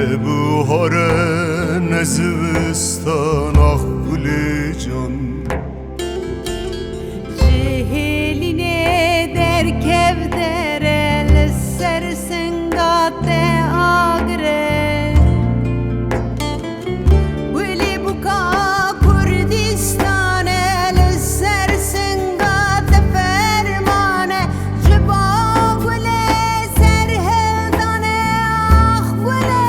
بهاره نه زوستان آخ گل جان جهلینه در کودره لسر سنگات آگره ولی بکا کردستانه لسر سنگات فرمانه جبا گله سر هلدانه آخ گله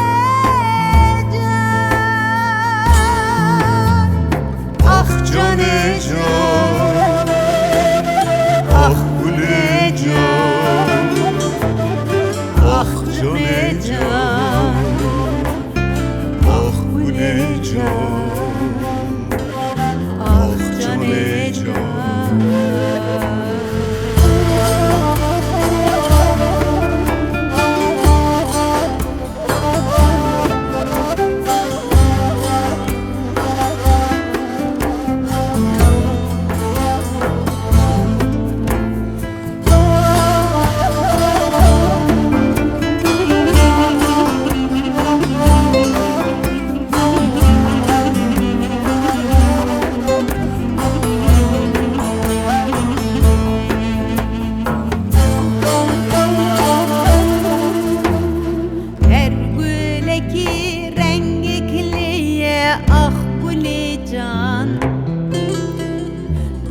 جان آخ جان جان آخ گل جان آخ جان جان آخ گل جان آخ جان جان Her güleki rengi kliye ah gülü can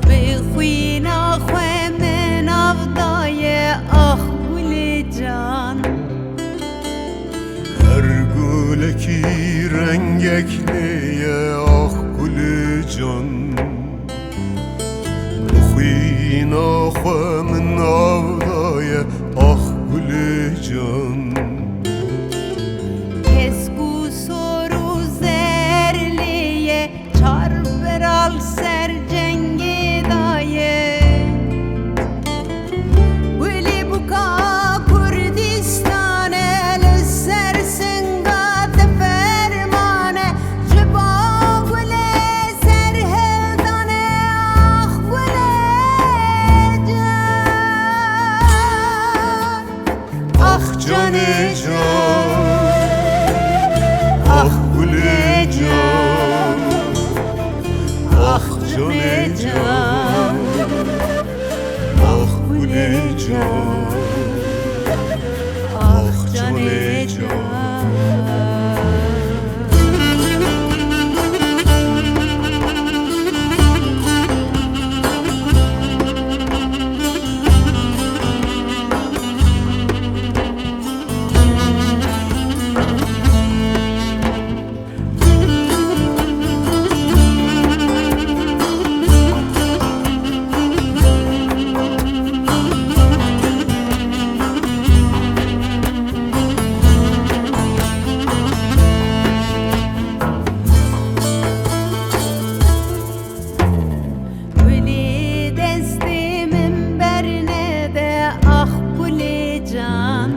Bixwina xwe min avdaye ah gülü can Her güleki rengekliye ah gül can Bixwina xwe min avdaye ah gül can Kesku soru zerliye çarberal ser cengi daye Veli buka Kurdistane lser sengat fermane Jba gule ser heldane ah gule can Ah can can Ah gül can Ah can can Ah gül can Ah can can Veli destimin bernede ah gül can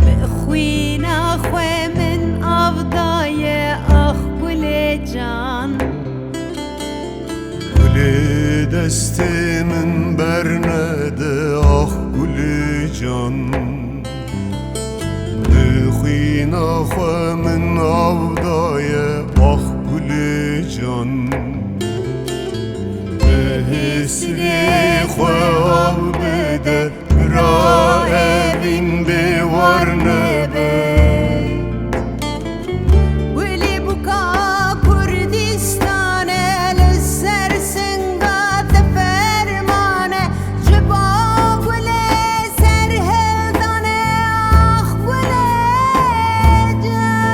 Bixwina xwe min avdaye ah gül can Gülü destimin bernede ah gül can Bixwina xwe min avdaye ah gül can Behisri xwe av bide ra evin biwar nebe Veli buka Kurdistane lser sengat fermane Jba gule ser heldane ah gule can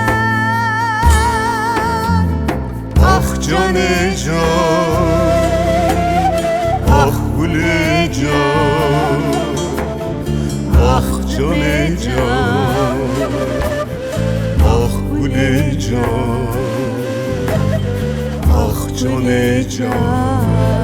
Ah can can Ah gül can Ah can can Ah gül can Ah can can